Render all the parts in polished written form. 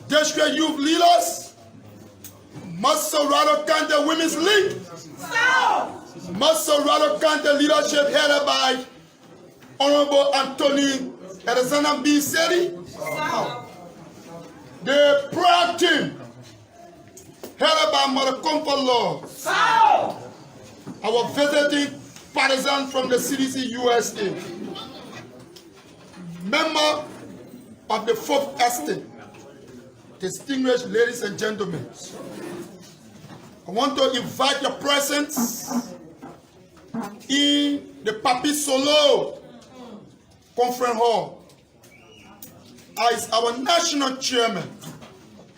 district youth leaders, Masorado County Women's League, Masorado County leadership headed by Honorable Anthony Alexander B. Sedi, the prayer team headed by Mother Comfort Law, our visiting partisan from the CDC USA, member of the 4th Estate, distinguished ladies and gentlemen, I want to invite your presence in the Papi Solo Conference Hall as our national chairman,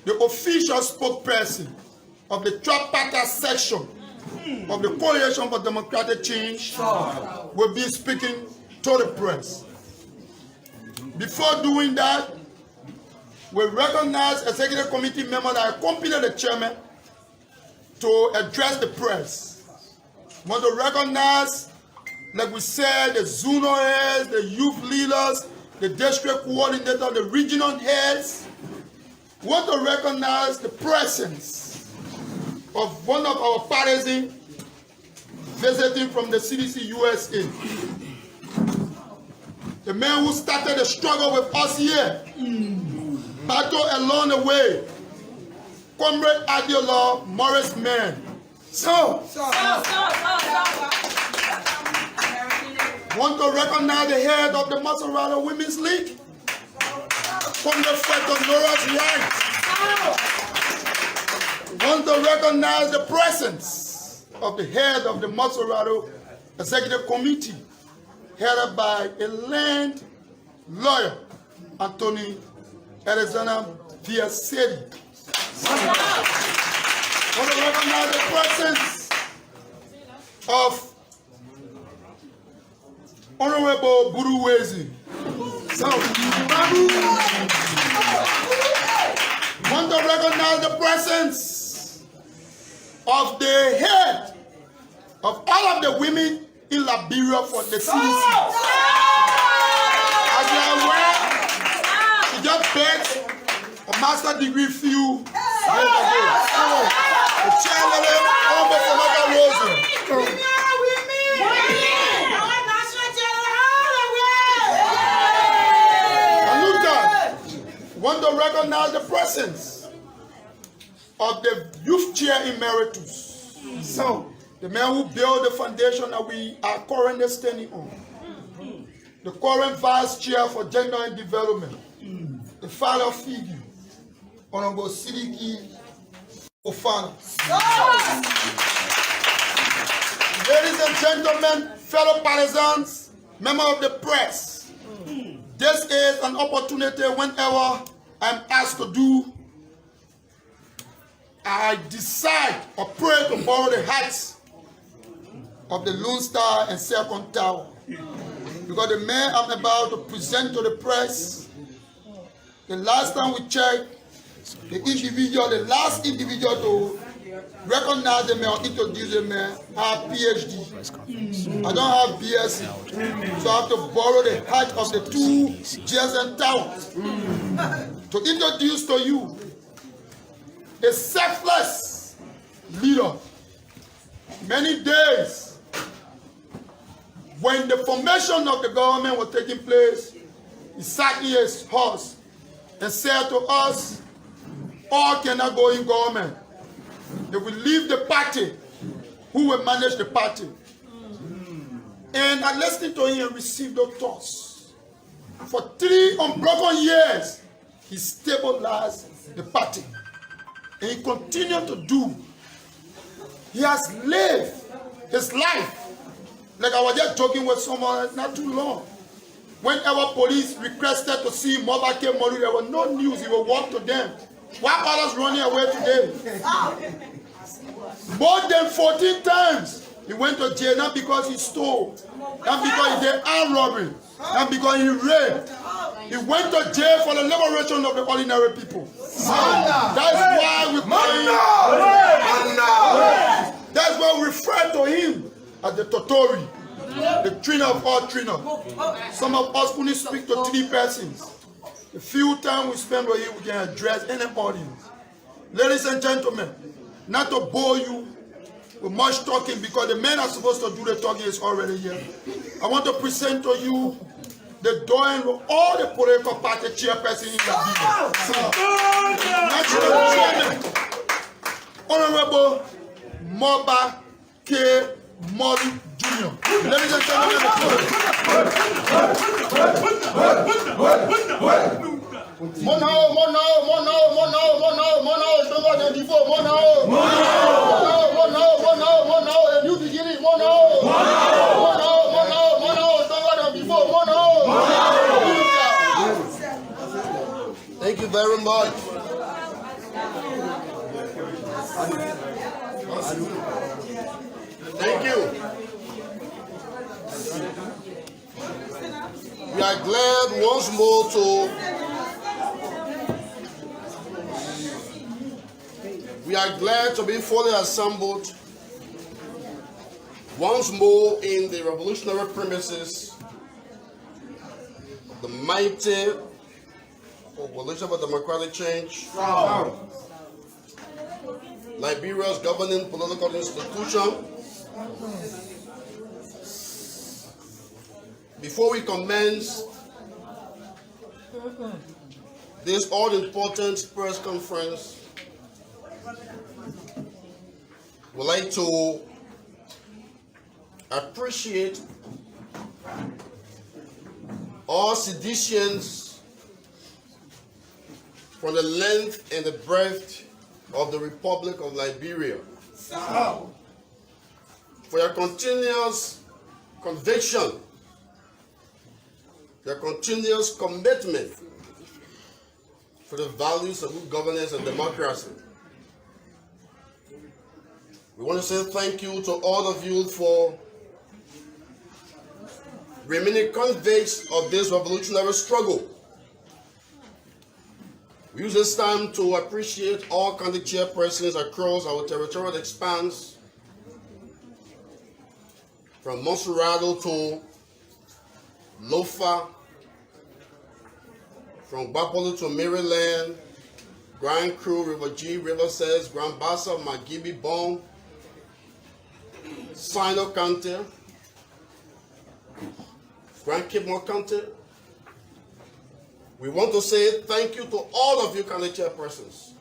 the official spokesperson of the tripartite section of the Coalition for Democratic Change will be speaking to the press. Before doing that, we recognize executive committee members that accompany the chairman to address the press. We want to recognize, like we said, the zonal heads, the youth leaders, the district coordinator, the regional heads. We want to recognize the presence of one of our partisans visiting from the CDC USA. The man who started the struggle with us here, battle along the way, Comrade Adiola Morris Man. Want to recognize the head of the Masorado Women's League, Comrade Feto Nora's right. Want to recognize the presence of the head of the Masorado Executive Committee, headed by a land lawyer, Anthony Alexander B. Sedi. Want to recognize the presence of Honorable Buruwezi. Want to recognize the presence of the head of all of the women in Liberia for the CDC. As you are aware, she just begged a master's degree few years ago. The chairman almost another Rosen. Want to recognize the presence of the youth chair emeritus. So, the man who built the foundation that we are currently standing on. The current vice chair for gender and development. The father figure, Honorable Sidiki Ofana. Ladies and gentlemen, fellow partisans, members of the press, this is an opportunity whenever I'm asked to do, I decide or pray to borrow the heights of the Lone Star and Second Tower. Because the man I'm about to present to the press, the last time we checked, the last individual to recognize the man or introduce the man have PhD. I don't have BSc, so I have to borrow the height of the two GSN towers to introduce to you a selfless leader. Many days when the formation of the government was taking place, he sat in his house and said to us, all cannot go in government. They will leave the party. Who will manage the party? And I listened to him and received those thoughts. For 3 unbroken years, he stabilized the party. And he continued to do. He has lived his life. Like I was just joking with someone not too long. Whenever police requested to see Mother K. Molu, there was no news. He would walk to them. Why others running away today? More than 14 times he went to jail, not because he stole, not because he did armed robbery, not because he raped. He went to jail for the liberation of the ordinary people. That's why we that's why we refer to him as the Totori, the trainer of all trainers. Some of us couldn't speak to 3 persons. The few time we spend with you, we can address any audience. Ladies and gentlemen, not to bore you with much talking because the men are supposed to do the talking is already here. I want to present to you the doing of all the political party chairperson in Liberia. National Chairman, Honorable Moba K. Molly Jr. Ladies and gentlemen, Mono, stronger than before, Mono, a new beginning, Mono, stronger than before, Mono. Thank you very much. Thank you. We are glad once more to be fully assembled once more in the revolutionary premises of the mighty Coalition for Democratic Change, Liberia's governing political institution. Before we commence this all-important press conference, we'd like to appreciate all citizens from the length and the breadth of the Republic of Liberia for your continuous conviction, your continuous commitment for the values of good governance and democracy. We want to say thank you to all of you for remaining convicts of this revolutionary struggle. We use this time to appreciate all county chairpersons across our territorial expanse, from Monserrado to Lofa, from Bapolo to Maryland, Grand Cru, River G, River Says, Grand Bassa, Magibi, Bone, Sino County, Grand Cape More County. We want to say thank you to all of you county chairpersons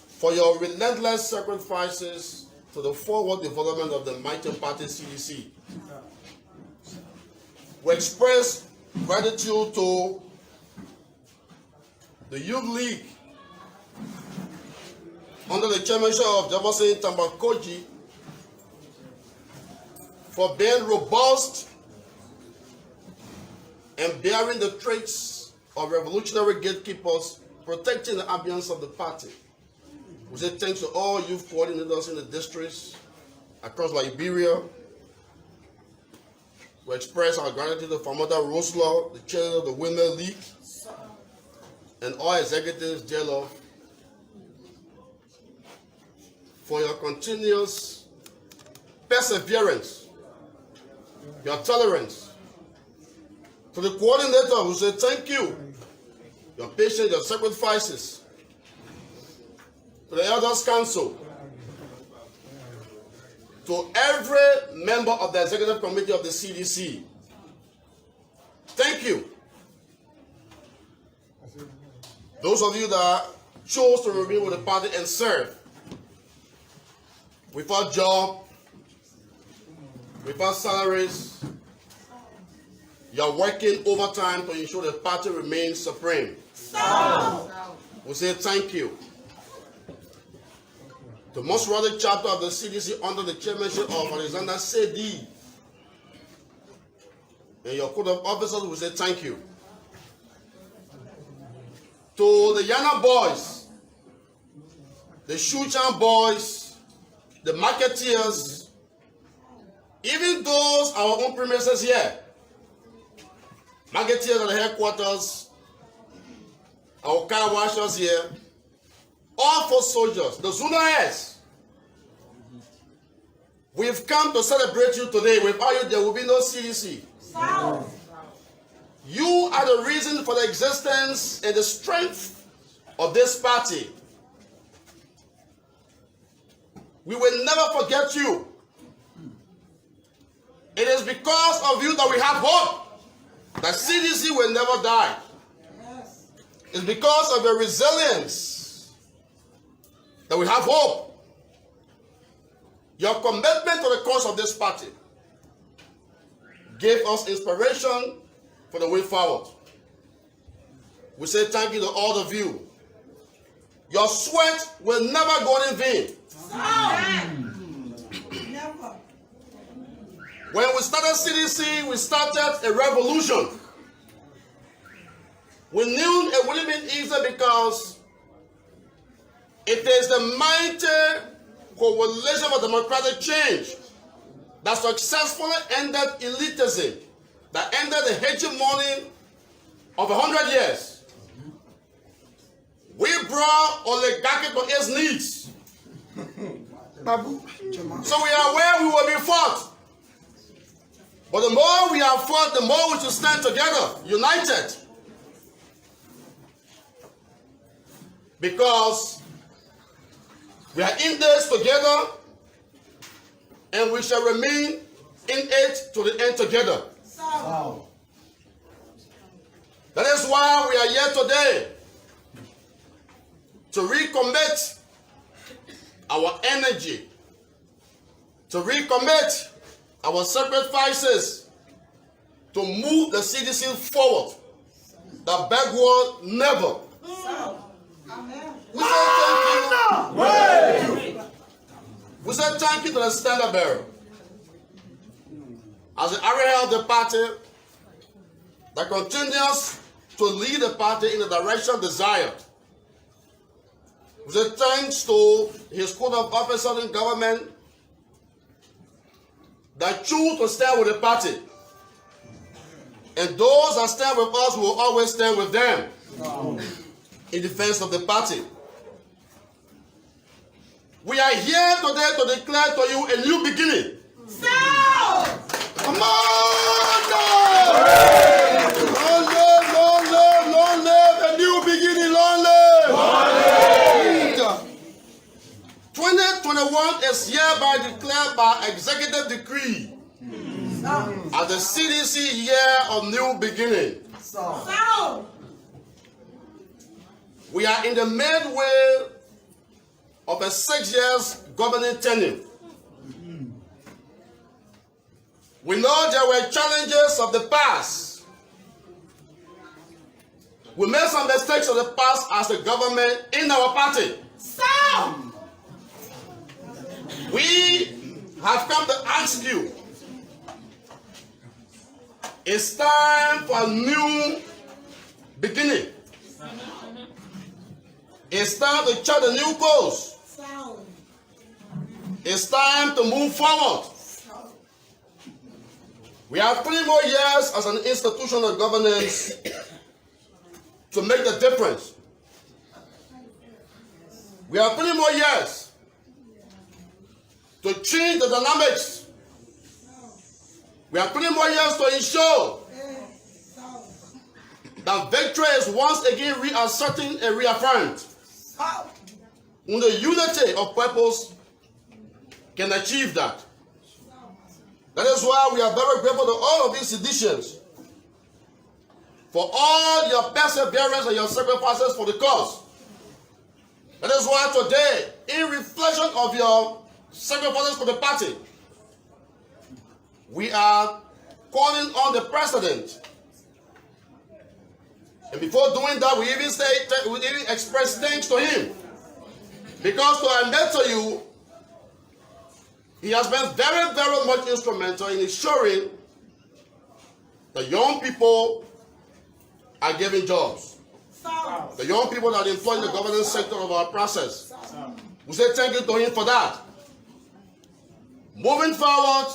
for your relentless sacrifices to the forward development of the mighty party CDC. We express gratitude to the Youth League under the chairmanship of Jefferson Tambakoji for being robust and bearing the traits of revolutionary gatekeepers, protecting the ambience of the party. We say thanks to all youth coordinators in the districts across Liberia. We express our gratitude to Famota Roselaw, the chair of the Women League, and all executives thereof for your continuous perseverance, your tolerance. To the coordinator, we say thank you, your patience, your sacrifices. To the Elders Council, to every member of the Executive Committee of the CDC, thank you. Those of you that chose to remain with the party and serve without job, without salaries, you're working overtime to ensure the party remains supreme. We say thank you. The most radical chapter of the CDC under the chairmanship of Alexander Sedi and your code of officers, we say thank you. To the Yana boys, the Shuchan boys, the marketeers, even those our own premises here, marketeers at the headquarters, our car washers here, all foot soldiers, the Zunaes. We've come to celebrate you today. Without you, there will be no CDC. You are the reason for the existence and the strength of this party. We will never forget you. It is because of you that we have hope. That CDC will never die. It's because of your resilience that we have hope. Your commitment to the cause of this party gave us inspiration for the way forward. We say thank you to all of you. Your sweat will never go in vain. Never. When we started CDC, we started a revolution. We knew it wouldn't be easy because it is the mighty coalition for democratic change that successfully ended elitism, that ended the hegemony of 100 years. We brought oligarchy to its needs. So we are where we will be fought. But the more we are fought, the more we should stand together, united. Because we are in this together, and we shall remain in it to the end together. Wow. That is why we are here today, to recommit our energy, to recommit our sacrifices, to move the CDC forward, the backward never. We say thank you. We say thank you to the standard bearer. As the area of the party that continues to lead the party in the direction desired. We say thanks to his code of officers in government that choose to stand with the party. And those that stand with us will always stand with them in defense of the party. We are here today to declare to you a new beginning. Come on! Long live, long live, long live, a new beginning, long live! Long live! 2021 is hereby declared by executive decree as the CDC year of new beginning. We are in the midway of a 6 years governing tenure. We know there were challenges of the past. We made some mistakes of the past as a government in our party. We have come to ask you, it's time for a new beginning. It's time to chart a new course. It's time to move forward. We have 3 more years as an institution of governance to make the difference. We have 3 more years to change the dynamics. We have 3 more years to ensure that victory is once again reasserting and reaffirmed. When the unity of purpose can achieve that. That is why we are very grateful to all of these citizens for all your perseverance and your sacrifices for the cause. That is why today, in reflection of your sacrifices for the party, we are calling on the president. And before doing that, we even express thanks to him. Because to admit to you, he has been very, very much instrumental in ensuring that young people are given jobs. The young people that are employed in the governance sector of our process. We say thank you to him for that. Moving forward,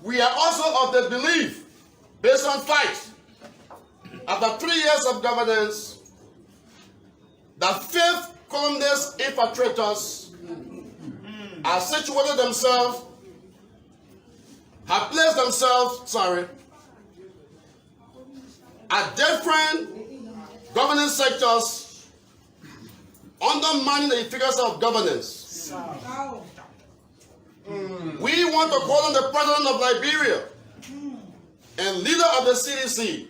we are also of the belief, based on facts, after 3 years of governance, that 5th columnist infiltrators have situated themselves, have placed themselves, at different governance sectors, undermining the efficacy of governance. We want to call on the President of Liberia and leader of the CDC.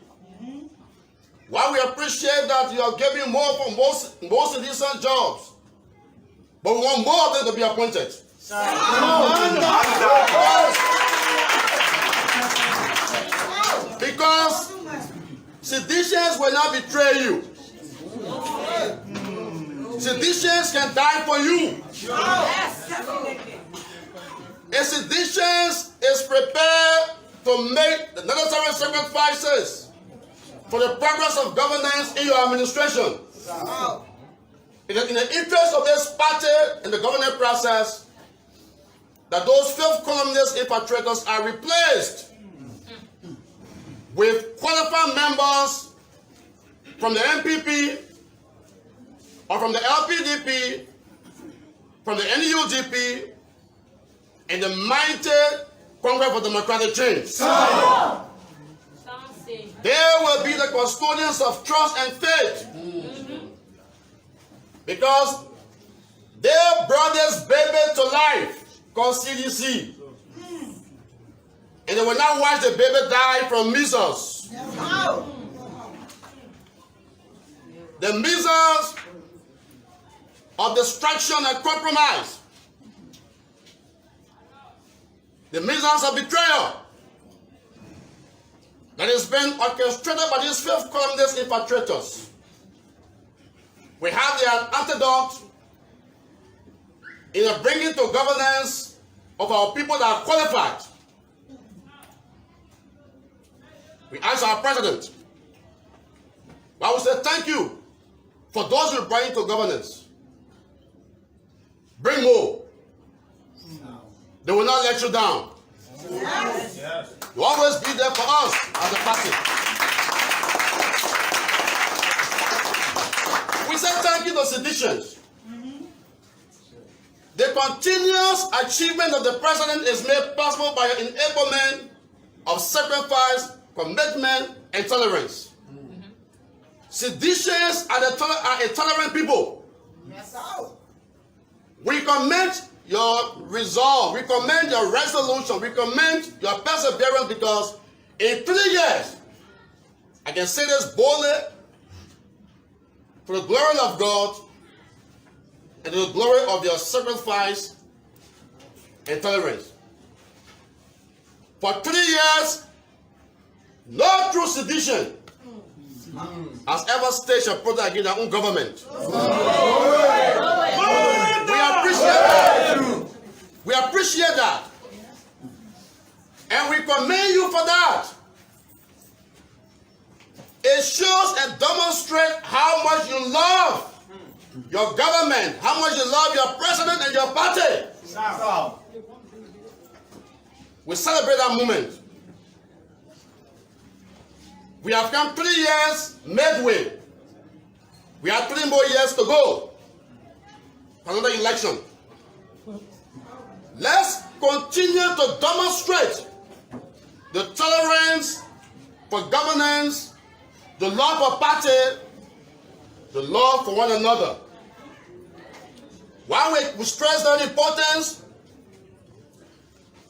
While we appreciate that you are giving more for most decent jobs, but we want more of them to be appointed. Because seditionists will not betray you. Seditionists can die for you. A seditionist is prepared to make the necessary sacrifices for the progress of governance in your administration. In the interest of this party in the governing process, that those fifth columnist infiltrators are replaced with qualified members from the MPP or from the LPDP, from the NUGP, and the mighty Congress for Democratic Change. They will be the custodians of trust and faith. Because they brought this baby to life called CDC. And they will not watch the baby die from measles. The measles of destruction and compromise. The measles of betrayal that has been orchestrated by these fifth columnist infiltrators. We have the antidote in the bringing to governance of our people that are qualified. We ask our president, I will say thank you for those you bring to governance. Bring more. They will not let you down. Yes. Yes. You always be there for us as a party. We say thank you to seditions. The continuous achievement of the president is made possible by the enablement of sacrifice, commitment, and tolerance. Seditionists are a tolerant people. Yes. We commend your resolve, we commend your resolution, we commend your perseverance, because in 3 years, I can say this boldly, for the glory of God and the glory of your sacrifice and tolerance. For 3 years, no true sedition has ever staged a protest against their own government. We appreciate that. We appreciate that. And we commend you for that. It shows and demonstrates how much you love your government, how much you love your president and your party. We celebrate that moment. We have come 3 years midway. We have 3 more years to go for another election. Let's continue to demonstrate the tolerance for governance, the love for party, the love for one another. While we stress that importance,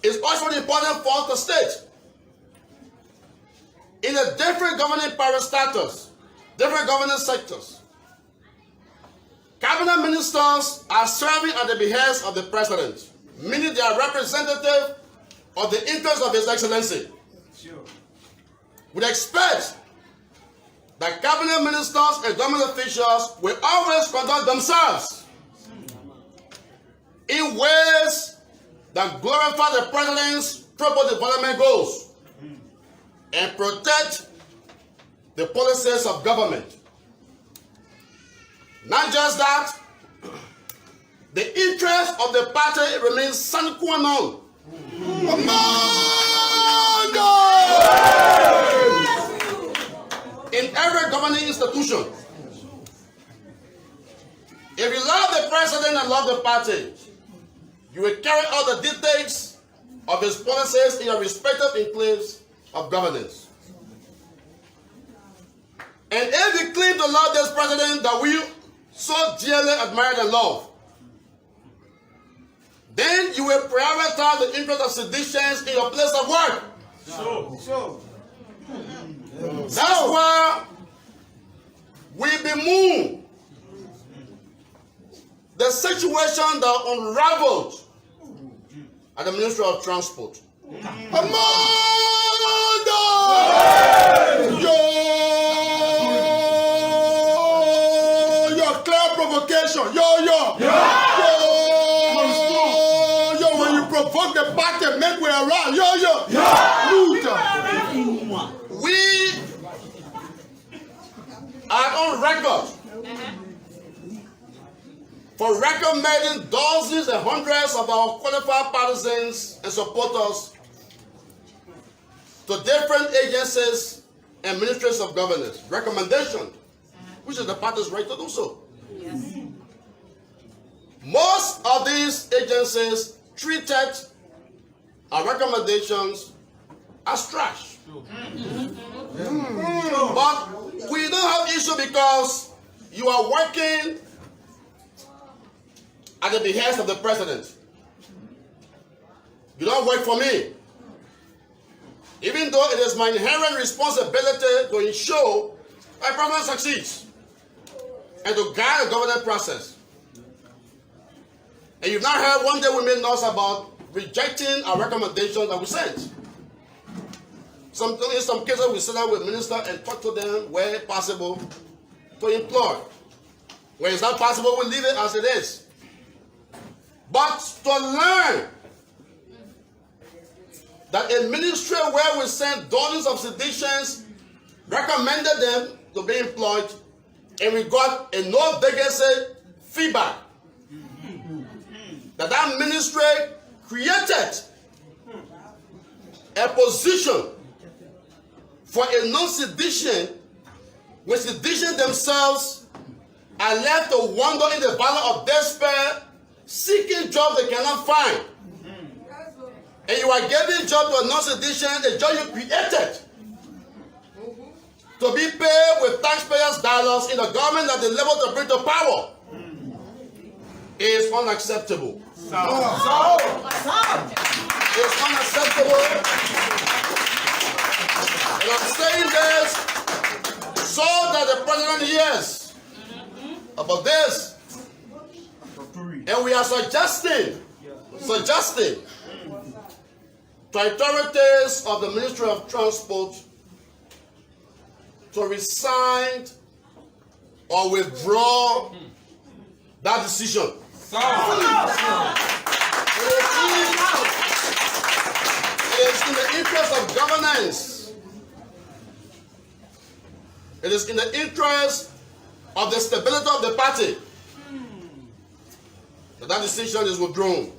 it's also important for us to state in the different governing parastatals, different governance sectors, cabinet ministers are serving at the behest of the president, meaning they are representative of the interests of His Excellency. Sure. We expect that cabinet ministers and government officials will always conduct themselves in ways that glorify the president's triple development goals and protect the policies of government. Not just that, the interest of the party remains sine qua non. In every governing institution. If you love the president and love the party, you will carry out the dictates of his policies in your respective enclaves of governance. And if we claim to love this president that we so dearly admire and love, then you will prioritize the interest of seditions in your place of work. That's why we bemoan the situation that unraveled at the Ministry of Transport. Amanda! Your clear provocation. When you provoke the party, make way around. We are on record for recommending dozens and hundreds of our qualified partisans and supporters to different agencies and ministries of governance. Recommendation, which is the party's right to do so. Yes. Most of these agencies treated our recommendations as trash. But we don't have issue because you are working at the behest of the president. You don't work for me. Even though it is my inherent responsibility to ensure my president succeeds and to guide the governance process. And you've not heard one day we made noise about rejecting our recommendations that we sent. In some cases, we sit down with ministers and talk to them where possible to employ. Where it's not possible, we leave it as it is. But to learn that a ministry where we sent dozens of seditions recommended them to be employed, and we got a no vacancy feedback. That ministry created a position for a non-sedition, when sedition themselves are left to wander in the valley of despair, seeking jobs they cannot find. And you are giving job to a non-sedition, the job you created, to be paid with taxpayers' dollars in the government that they level to bring to power, is unacceptable. It's unacceptable. And I'm saying this so that the president hears about this. And we are suggesting to authorities of the Ministry of Transport to resign or withdraw that decision. It is in the interest of governance. It is in the interest of the stability of the party that decision is withdrawn.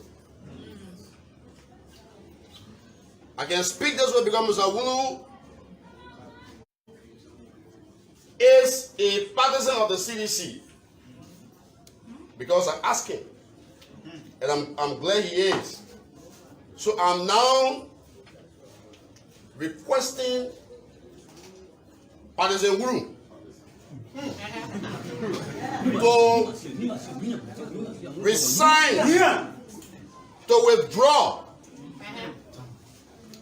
I can speak this way because Mr. Wulu is a partisan of the CDC. Because I asked him, and I'm glad he is. So I'm now requesting Partisan Wulu to resign, to withdraw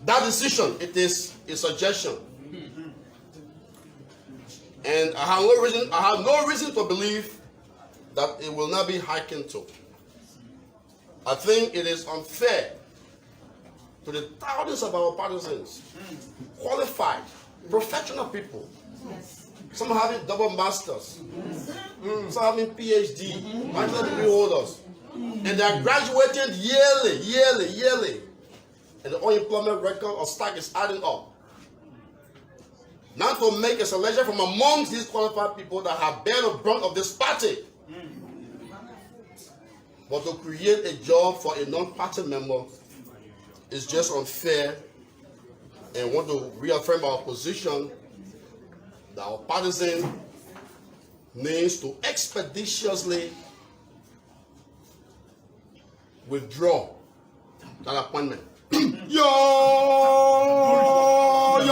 that decision. It is a suggestion, and I have no reason to believe that it will not be hearkened to. I think it is unfair to the thousands of our partisans, qualified, professional people. Some having double masters, some having PhD, bachelor degree holders, and they are graduating yearly, and the unemployment record of stack is adding up. Not to make a selection from amongst these qualified people that have bear the brunt of this party, but to create a job for a non-party member is just unfair, and want to reaffirm our position that our partisan needs to expeditiously withdraw that appointment. Your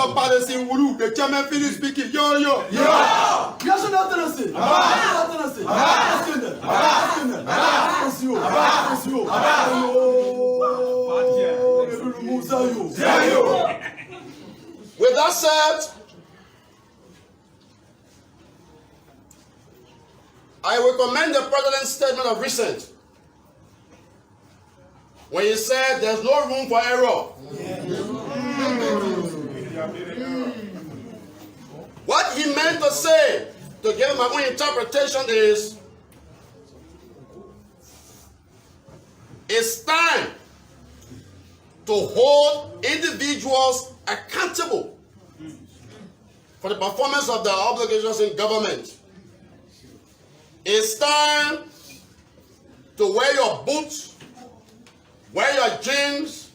National Palace in Wuru. The chairman finished speaking. Yo, yo. National Tennessee. With that said, I will commend the president's statement of recent when he said there's no room for error. What he meant to say, to give my own interpretation, is it's time to hold individuals accountable for the performance of their obligations in government. It's time to wear your boots, wear your jeans,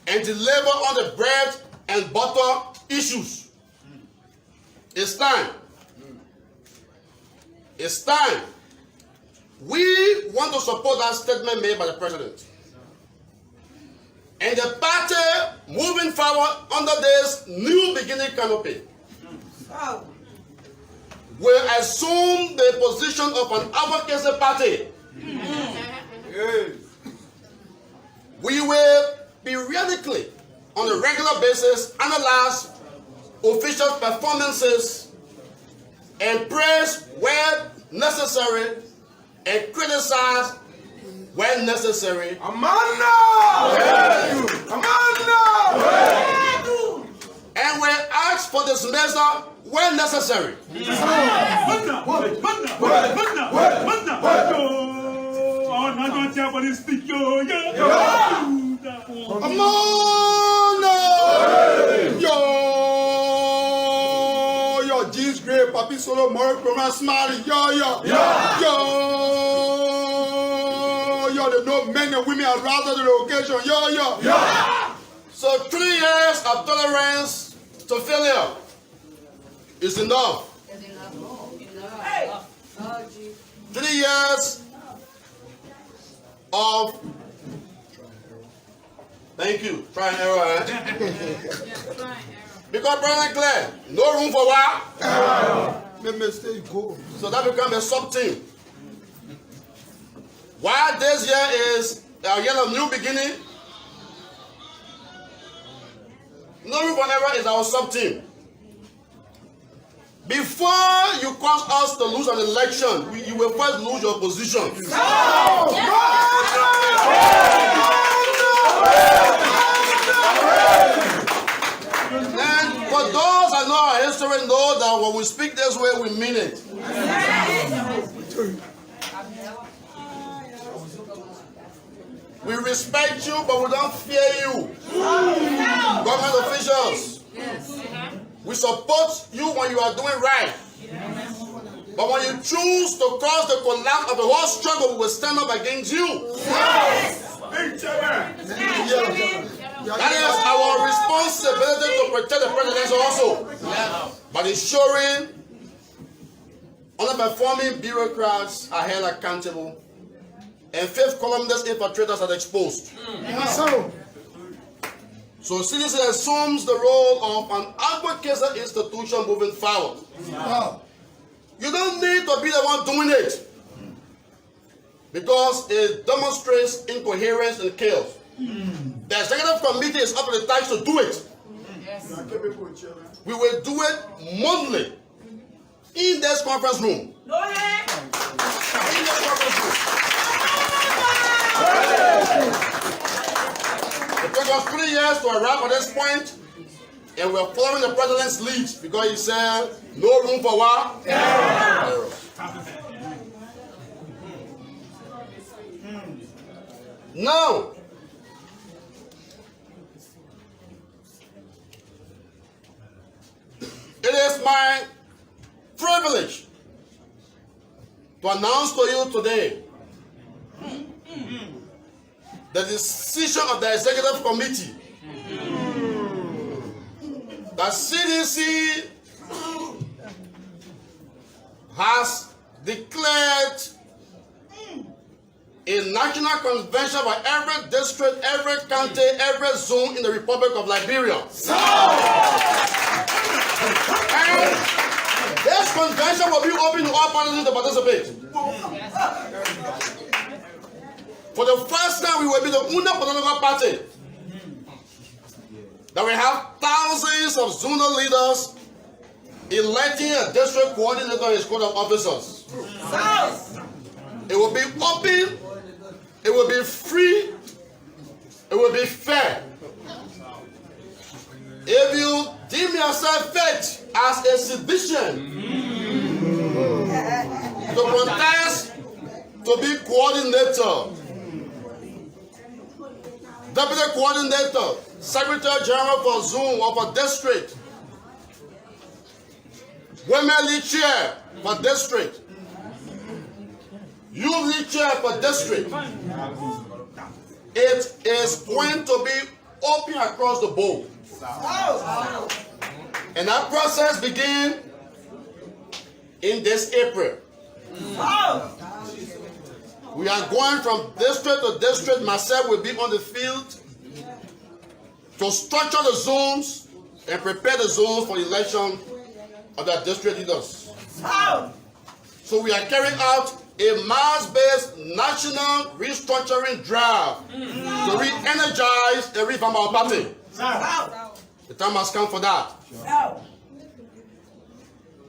and deliver on the bread and butter issues. It's time. It's time. We want to support that statement made by the president. And the party moving forward under this new beginning canopy will assume the position of an advocacy party. We will periodically, on a regular basis, analyze official performances and praise where necessary and criticize when necessary. And we ask for dismissal when necessary. Yo, jeans great, papi solo, more program smiling. Yo, they know men and women are rather to the occasion. Yo. So 3 years of tolerance to failure is enough. 3 years of, thank you, try and error. Because President Claire, no room for what? So that becomes a sub-team. Why this year is a year of new beginning, no room for error is our sub-team. Before you cause us to lose an election, you will first lose your position. And for those that know our history know that when we speak this way, we mean it. We respect you, but we don't fear you. Government officials. We support you when you are doing right. But when you choose to cause the collapse of the whole struggle, we will stand up against you. That is our responsibility to protect the presidency also. But ensuring underperforming bureaucrats are held accountable and fifth columnist infiltrators are exposed. So CDC assumes the role of an advocacy institution moving forward. You don't need to be the one doing it because it demonstrates incoherence and chaos. The executive committee is up to the task to do it. We will do it monthly in this conference room. It took us 3 years to arrive at this point, and we're following the president's lead because he said no room for what? Error. Now, it is my privilege to announce to you today the decision of the executive committee that CDC has declared a national convention for every district, every county, every zone in the Republic of Liberia. And this convention will be open to all parties to participate. For the first time, we will be the only political party that we have thousands of zonal leaders electing a district coordinator and his code of officers. It will be open, it will be free, it will be fair. If you deem yourself fit as a citizen to contest to be coordinator, deputy coordinator, secretary general for zone or for district, women lead chair for district, youth lead chair for district, it is going to be open across the board. And that process begins in this April. We are going from district to district. Myself will be on the field to structure the zones and prepare the zones for the election of the district leaders. So we are carrying out a mass-based national restructuring drive to re-energize and revamp our party. The time has come for that.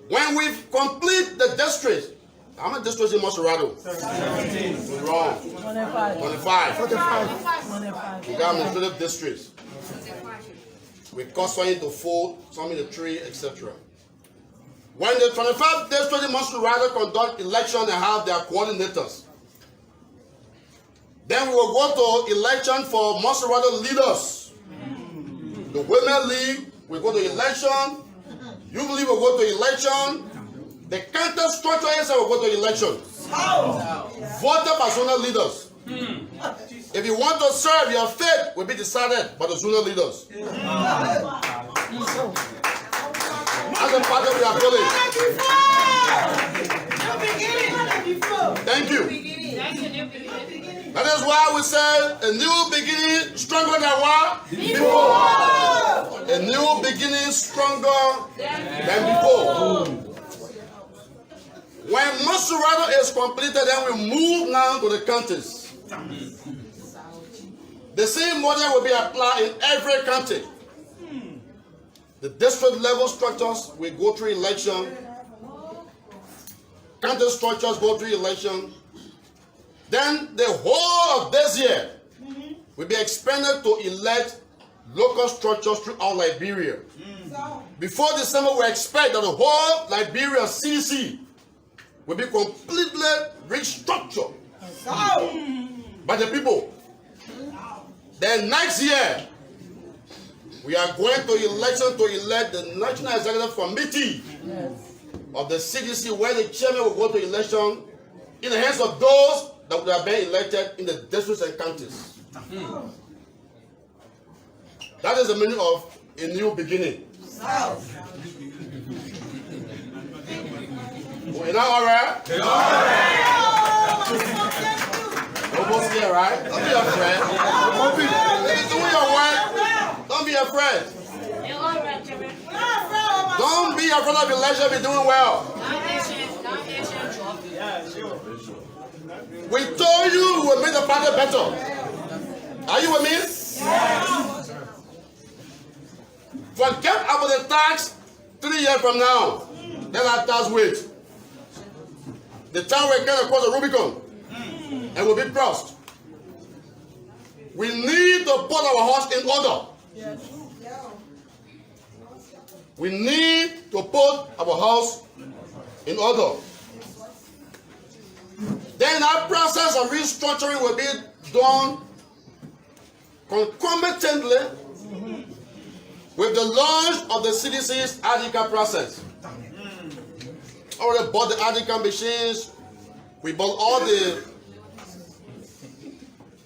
When we complete the districts, how many districts in Monserrato? 17. Wrong. 25. 45. We got administrative districts. We cut some into 4, some into 3, etc. When the 25 districts in Monserrato conduct election and have their coordinators, then we will go to election for Monserrato leaders. The Women League will go to election. Youth League will go to election. The counter structure will go to election. Voted by zonal leaders. If you want to serve, your fate will be decided by the zonal leaders. As a party we are building. Thank you. That is why we say a new beginning stronger than what? Before. A new beginning stronger than before. When Monserrato is completed, then we move now to the counties. The same model will be applied in every county. The district level structures will go through election. County structures go through election. Then the whole of this year will be expanded to elect local structures throughout Liberia. Before December, we expect that the whole Liberia CDC will be completely restructured by the people. Then next year, we are going to election to elect the National Executive Committee of the CDC, where the chairman will go to election in the hands of those that would have been elected in the districts and counties. That is the meaning of a new beginning. We're not all right? Almost here, right? Don't be afraid. Doing your work. Don't be afraid. Don't be afraid of election. Be doing well. We told you we will make the party better. Are you with me? Yes. Forget about the tax 3 years from now. Let our tax wait. The time will get across the Rubicon and will be crossed. We need to put our house in order. Yes. We need to put our house in order. Then that process of restructuring will be done concomitantly with the launch of the CDC's ADICA process. Already bought the ADICA machines. We bought all the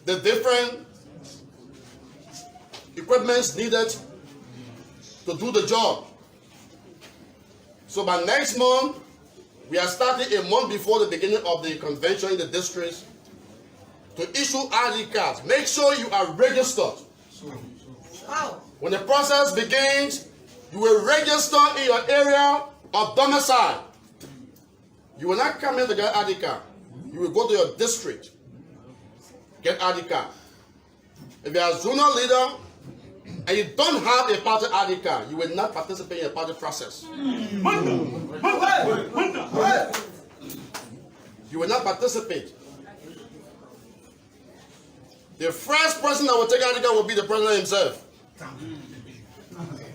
different equipments needed to do the job. So by next month, we are starting a month before the beginning of the convention in the districts. to issue ID cards, make sure you are registered. When the process begins, you will register in your area of domicile. You will not come in to get ID card. You will go to your district, get ID card. If you are a zonal leader and you don't have a party ID card, you will not participate in a party process. You will not participate. The first person that will take ID card will be the president himself.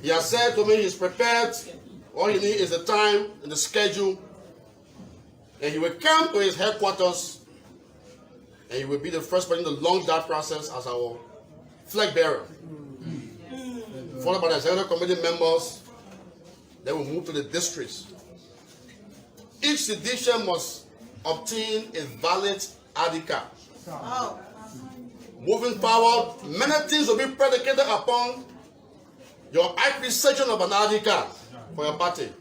He has said to me he's prepared. All he needs is the time and the schedule. And he will come to his headquarters and he will be the first person to launch that process as our flag bearer. Followed by the executive committee members. Then we move to the districts. Each sedition must obtain a valid ID card. Moving forward, many things will be predicated upon your acquisition of an ID card for your party.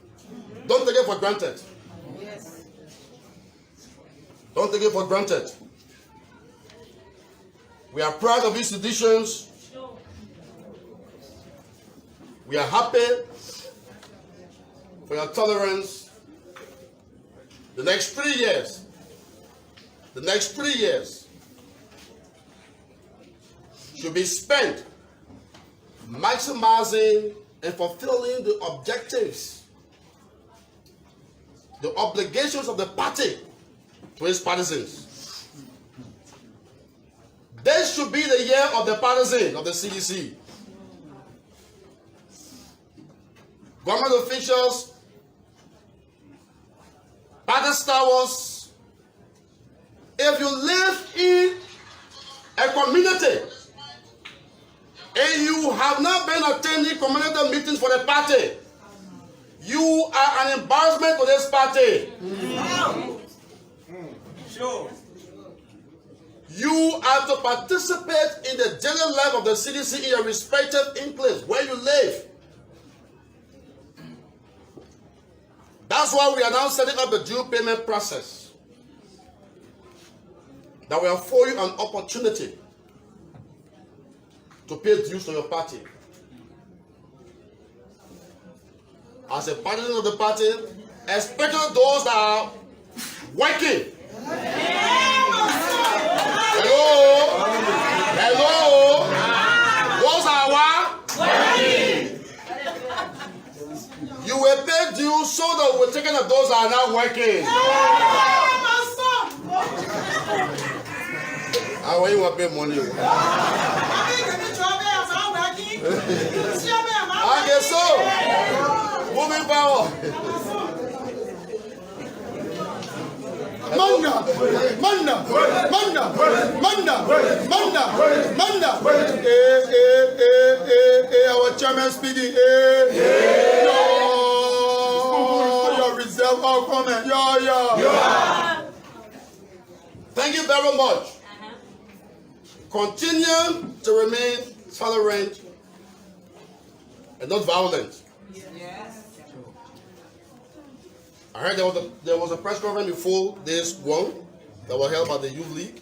Don't take it for granted. Yes. Don't take it for granted. We are proud of these editions. We are happy for your tolerance. The next 3 years, should be spent maximizing and fulfilling the objectives, the obligations of the party to its partisans. This should be the year of the partisan of the CDC. Government officials, party stalwarts, if you live in a community and you have not been attending community meetings for the party, you are an embarrassment to this party. Sure. You have to participate in the daily life of the CDC in your respective enclaves where you live. That's why we are now setting up the due payment process. That will afford you an opportunity to pay dues to your party. As a partisan of the party, especially those that are working. Hello? Those are what? Working. You will pay dues so that we're taking of those that are not working. How are you want to pay money? I guess so. Moving forward. Manda. Our chairman speaking. Yo, your reserve our comment. Yo. Thank you very much. Continue to remain tolerant and not violent. Yes. I heard there was a press conference before this one that was held by the Youth League.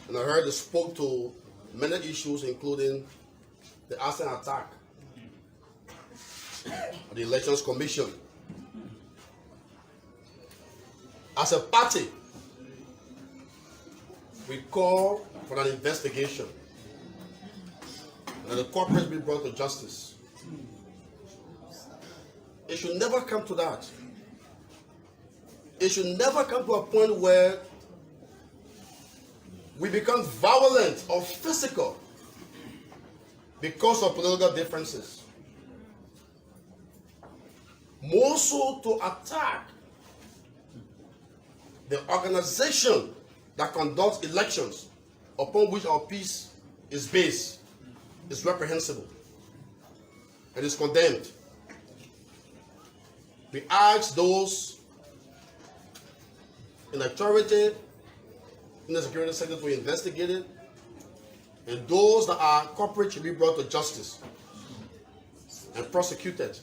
And I heard they spoke to many issues, including the arson attack of the Elections Commission. As a party, we call for an investigation and that the culprits be brought to justice. It should never come to that. It should never come to a point where we become violent or physical because of political differences. More so to attack the organization that conducts elections upon which our peace is based is reprehensible and is condemned. We ask those in authority in the security sector to investigate it, and those that are culprits should be brought to justice and prosecuted.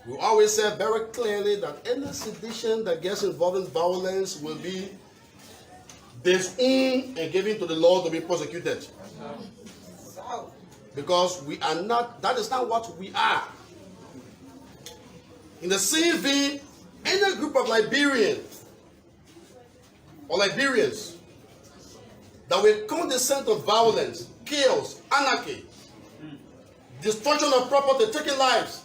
We always said very clearly that any sedition that gets involved in violence will be disowned and given to the Lord to be prosecuted. Because we are not, that is not what we are. In the same vein, any group of Liberians or Liberians that will condescend to violence, chaos, anarchy, destruction of property, taking lives,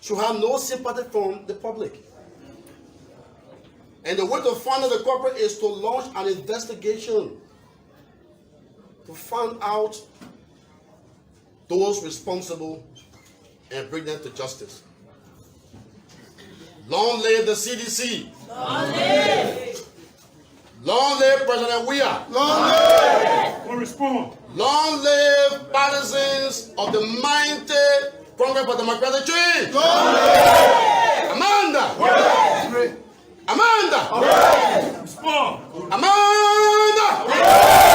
should have no sympathy from the public. And the way to find out the culprit is to launch an investigation to find out those responsible and bring them to justice. Long live the CDC. Long live. Long live President Weah. Long live. Will respond. Long live partisans of the mighty Congress for Democratic Change. Long live. Amanda. Great. Amanda. Respond. Amanda.